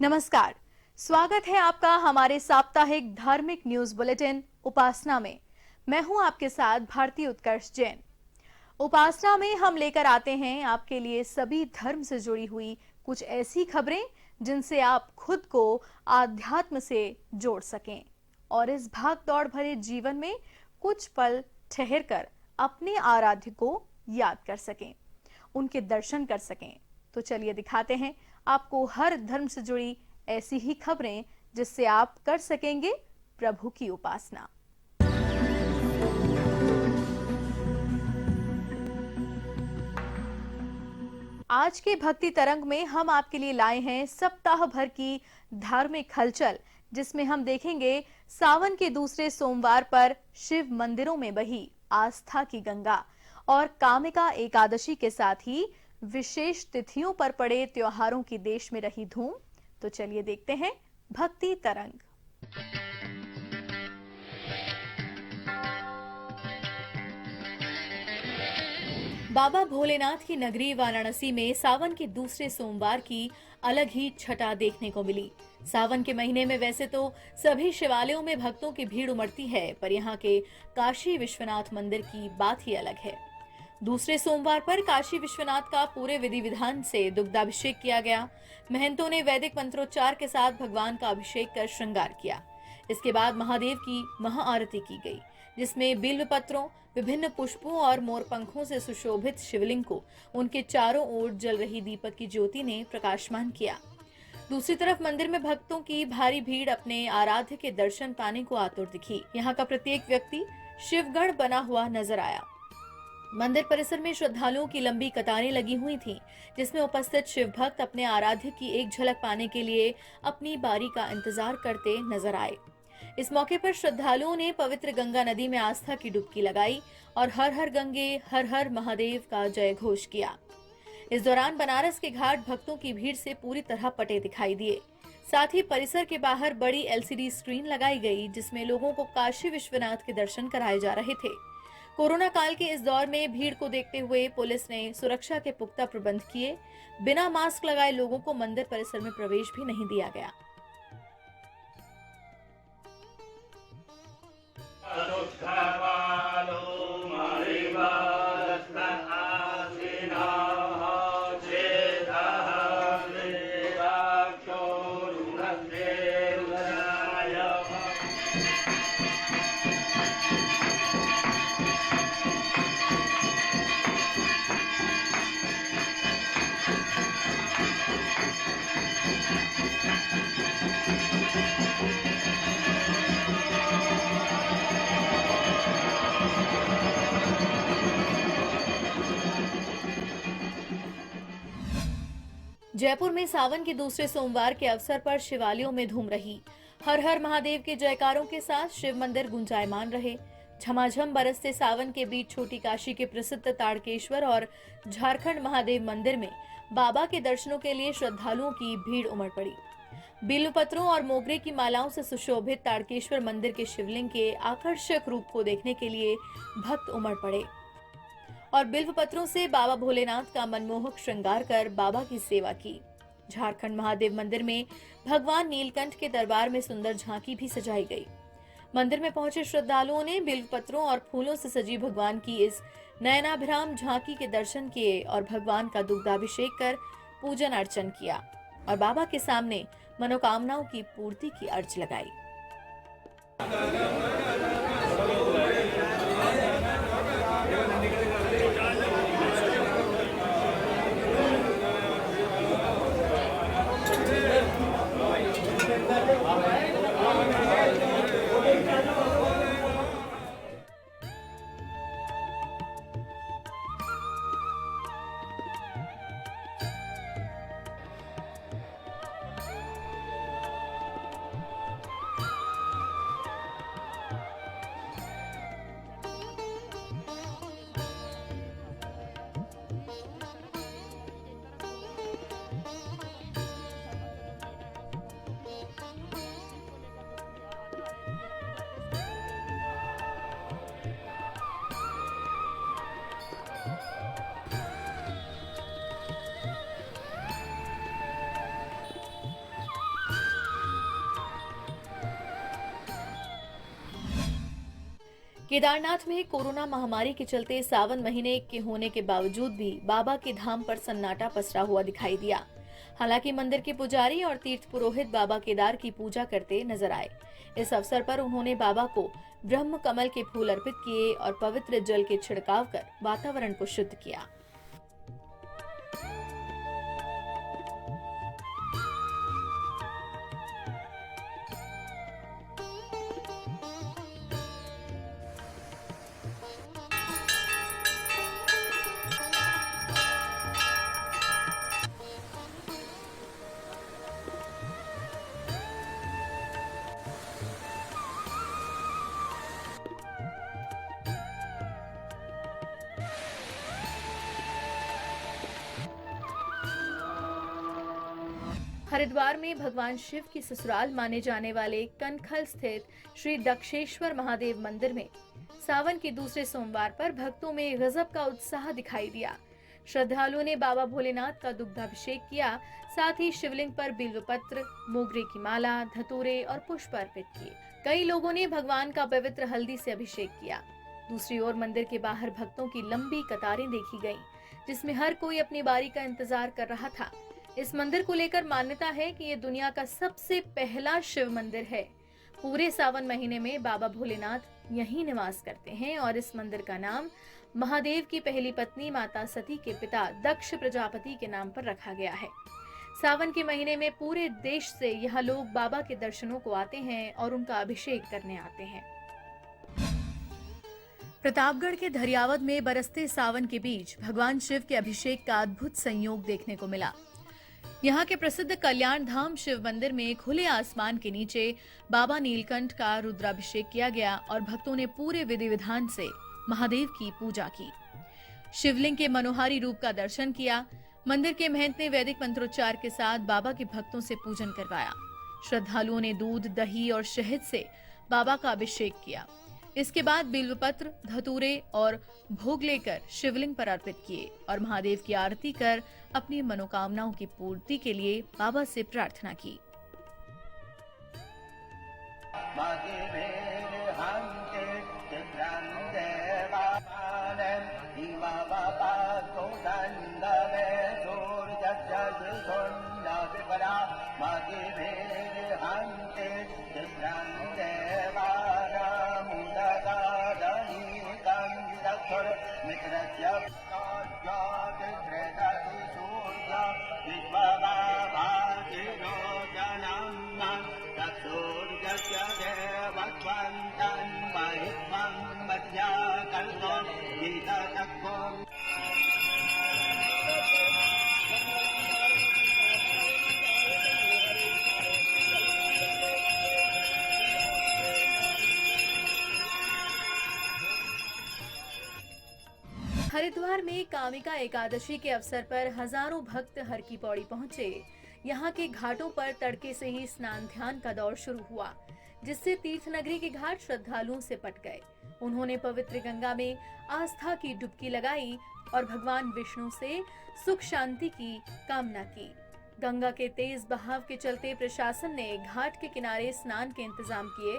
नमस्कार। स्वागत है आपका हमारे साप्ताहिक धार्मिक न्यूज बुलेटिन उपासना में। मैं हूं आपके साथ भारती उत्कर्ष जैन। उपासना में हम लेकर आते हैं आपके लिए सभी धर्म से जुड़ी हुई कुछ ऐसी खबरें जिनसे आप खुद को आध्यात्म से जोड़ सकें और इस भाग दौड़ भरे जीवन में कुछ पल ठहर कर अपने आराध्य को याद कर सकें, उनके दर्शन कर सकें। तो चलिए दिखाते हैं आपको हर धर्म से जुड़ी ऐसी ही खबरें जिससे आप कर सकेंगे प्रभु की उपासना। आज के भक्ति तरंग में हम आपके लिए लाए हैं सप्ताह भर की धार्मिक हलचल, जिसमें हम देखेंगे सावन के दूसरे सोमवार पर शिव मंदिरों में बही आस्था की गंगा और कामिका एकादशी के साथ ही विशेष तिथियों पर पड़े त्योहारों की देश में रही धूम। तो चलिए देखते हैं भक्ति तरंग। बाबा भोलेनाथ की नगरी वाराणसी में सावन के दूसरे सोमवार की अलग ही छटा देखने को मिली। सावन के महीने में वैसे तो सभी शिवालयों में भक्तों की भीड़ उमड़ती है, पर यहाँ के काशी विश्वनाथ मंदिर की बात ही अलग है। दूसरे सोमवार पर काशी विश्वनाथ का पूरे विधि विधान से दुग्धाभिषेक किया गया। महंतों ने वैदिक मंत्रोच्चार के साथ भगवान का अभिषेक कर श्रृंगार किया। इसके बाद महादेव की महाआरती की गई, जिसमें बिल्व पत्रों, विभिन्न पुष्पों और मोरपंखों से सुशोभित शिवलिंग को उनके चारों ओर जल रही दीपक की ज्योति ने प्रकाशमान किया। दूसरी तरफ मंदिर में भक्तों की भारी भीड़ अपने आराध्य के दर्शन पाने को आतुर दिखी। यहाँ का प्रत्येक व्यक्ति शिवगढ़ बना हुआ नजर आया। मंदिर परिसर में श्रद्धालुओं की लंबी कतारें लगी हुई थीं, जिसमें उपस्थित शिव भक्त अपने आराध्य की एक झलक पाने के लिए अपनी बारी का इंतजार करते नजर आए। इस मौके पर श्रद्धालुओं ने पवित्र गंगा नदी में आस्था की डुबकी लगाई और हर हर गंगे हर हर महादेव का जय घोष किया। इस दौरान बनारस के घाट भक्तों की भीड़ से पूरी तरह पटे दिखाई दिए। साथ ही परिसर के बाहर बड़ी LCD स्क्रीन लगाई गई, जिसमें लोगों को काशी विश्वनाथ के दर्शन कराए जा रहे थे। कोरोना काल के इस दौर में भीड़ को देखते हुए पुलिस ने सुरक्षा के पुख्ता प्रबंध किए। बिना मास्क लगाए लोगों को मंदिर परिसर में प्रवेश भी नहीं दिया गया। जयपुर में सावन के दूसरे सोमवार के अवसर पर शिवालयों में धूम रही। हर हर महादेव के जयकारों के साथ शिव मंदिर गुंजायमान रहे। झमाझम बरसते सावन के बीच छोटी काशी के प्रसिद्ध ताड़केश्वर और झारखंड महादेव मंदिर में बाबा के दर्शनों के लिए श्रद्धालुओं की भीड़ उमड़ पड़ी। बिल्वपत्रों और मोगरे की मालाओं से सुशोभित ताड़केश्वर मंदिर के शिवलिंग के आकर्षक रूप को देखने के लिए भक्त उमड़ पड़े और बिल्व पत्रों से बाबा भोलेनाथ का मनमोहक श्रृंगार कर बाबा की सेवा की। झारखंड महादेव मंदिर में भगवान नीलकंठ के दरबार में सुंदर झांकी भी सजाई गई। मंदिर में पहुंचे श्रद्धालुओं ने बिल्व पत्रों और फूलों से सजी भगवान की इस नयनाभिराम झांकी के दर्शन किए और भगवान का दुग्धाभिषेक कर पूजन अर्चन किया और बाबा के सामने मनोकामनाओं की पूर्ति की अर्ज लगाई। केदारनाथ में कोरोना महामारी के चलते सावन महीने के होने के बावजूद भी बाबा के धाम पर सन्नाटा पसरा हुआ दिखाई दिया। हालांकि मंदिर के पुजारी और तीर्थ पुरोहित बाबा केदार की पूजा करते नजर आए। इस अवसर पर उन्होंने बाबा को ब्रह्म कमल के फूल अर्पित किए और पवित्र जल के छिड़काव कर वातावरण को शुद्ध किया। हरिद्वार में भगवान शिव की ससुराल माने जाने वाले कनखल स्थित श्री दक्षेश्वर महादेव मंदिर में सावन के दूसरे सोमवार पर भक्तों में गजब का उत्साह दिखाई दिया। श्रद्धालुओं ने बाबा भोलेनाथ का दुग्धाभिषेक किया, साथ ही शिवलिंग पर बिल्वपत्र, मोगरे की माला, धतूरे और पुष्प अर्पित किए। कई लोगों ने भगवान का पवित्र हल्दी से अभिषेक किया। दूसरी ओर मंदिर के बाहर भक्तों की लंबी कतारें देखी गईं, जिसमें हर कोई अपनी बारी का इंतजार कर रहा था। इस मंदिर को लेकर मान्यता है कि ये दुनिया का सबसे पहला शिव मंदिर है। पूरे सावन महीने में बाबा भोलेनाथ यहीं निवास करते हैं और इस मंदिर का नाम महादेव की पहली पत्नी माता सती के पिता दक्ष प्रजापति के नाम पर रखा गया है। सावन के महीने में पूरे देश से यहाँ लोग बाबा के दर्शनों को आते हैं और उनका अभिषेक करने आते हैं। प्रतापगढ़ के धरियावद में बरसते सावन के बीच भगवान शिव के अभिषेक का अद्भुत संयोग देखने को मिला। यहाँ के प्रसिद्ध कल्याण धाम शिव मंदिर में खुले आसमान के नीचे बाबा नीलकंठ का रुद्राभिषेक किया गया और भक्तों ने पूरे विधि विधान से महादेव की पूजा की। शिवलिंग के मनोहारी रूप का दर्शन किया। मंदिर के महंत ने वैदिक मंत्रोच्चार के साथ बाबा के भक्तों से पूजन करवाया। श्रद्धालुओं ने दूध, दही और शहद से बाबा का अभिषेक किया। इसके बाद बिल्वपत्र, धतूरे और भोग लेकर शिवलिंग पर अर्पित किए और महादेव की आरती कर अपनी मनोकामनाओं की पूर्ति के लिए बाबा से प्रार्थना की। हरिद्वार में कामिका एकादशी के अवसर पर हजारों भक्त हर की पौड़ी पहुंचे। यहाँ के घाटों पर तड़के से ही स्नान ध्यान का दौर शुरू हुआ, जिससे तीर्थ नगरी के घाट श्रद्धालुओं से पट गए। उन्होंने पवित्र गंगा में आस्था की डुबकी लगाई और भगवान विष्णु से सुख शांति की कामना की। गंगा के तेज बहाव के चलते प्रशासन ने घाट के किनारे स्नान के इंतजाम किए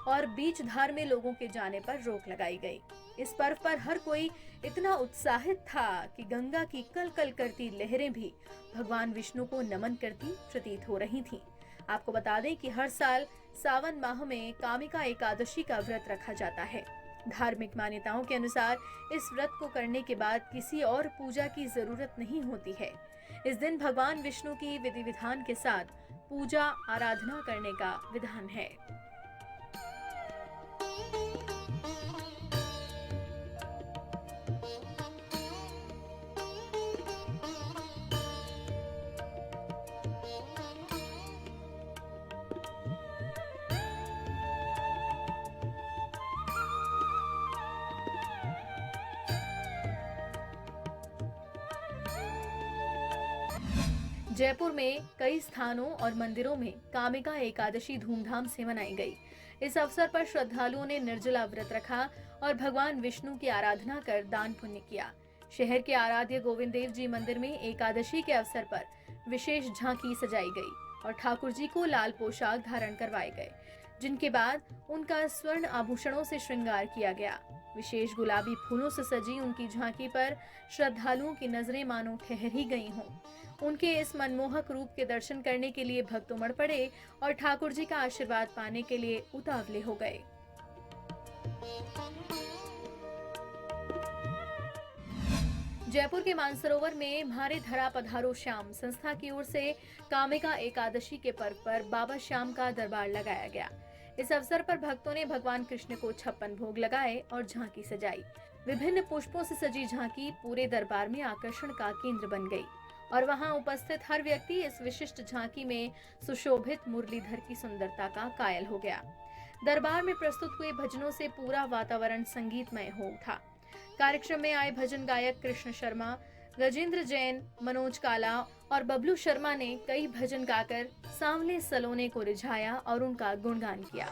और बीच धार में लोगों के जाने पर रोक लगाई गई। इस पर्व पर हर कोई इतना उत्साहित था कि गंगा की कल कल करती लहरें भी भगवान विष्णु को नमन करती प्रतीत हो रही थीं। आपको बता दें कि हर साल सावन माह में कामिका एकादशी का व्रत रखा जाता है। धार्मिक मान्यताओं के अनुसार इस व्रत को करने के बाद किसी और पूजा की जरूरत नहीं होती है। इस दिन भगवान विष्णु की विधि विधान के साथ पूजा आराधना करने का विधान है। जयपुर में कई स्थानों और मंदिरों में कामिका एकादशी धूमधाम से मनाई गई। इस अवसर पर श्रद्धालुओं ने निर्जला व्रत रखा और भगवान विष्णु की आराधना कर दान पुण्य किया। शहर के आराध्य गोविंद देव जी मंदिर में एकादशी के अवसर पर विशेष झांकी सजाई गई और ठाकुर जी को लाल पोशाक धारण करवाए गए। जिनके बाद उनका स्वर्ण आभूषणों से श्रृंगार किया गया। विशेष गुलाबी फूलों से सजी उनकी झांकी पर श्रद्धालुओं की नजरें मानो ठहर ही गई हों। उनके इस मनमोहक रूप के दर्शन करने के लिए भक्त उमड़ पड़े और ठाकुर जी का आशीर्वाद पाने के लिए उतावले हो गए। जयपुर के मानसरोवर में म्हारे धरा पधारो श्याम संस्था की ओर से कामिका एकादशी के पर्व पर बाबा श्याम का दरबार लगाया गया। इस अवसर पर भक्तों ने भगवान कृष्ण को 56 भोग लगाए और झांकी सजाई। विभिन्न पुष्पों से सजी झांकी पूरे दरबार में आकर्षण का केंद्र बन गई और वहां उपस्थित हर व्यक्ति इस विशिष्ट झांकी में सुशोभित मुरलीधर की सुंदरता का कायल हो गया। दरबार में प्रस्तुत हुए भजनों से पूरा वातावरण संगीतमय हो उठा। कार्यक्रम में आए भजन गायक कृष्ण शर्मा, गजेंद्र जैन, मनोज काला और बबलू शर्मा ने कई भजन गाकर सांवले सलोने को रिझाया और उनका गुणगान किया।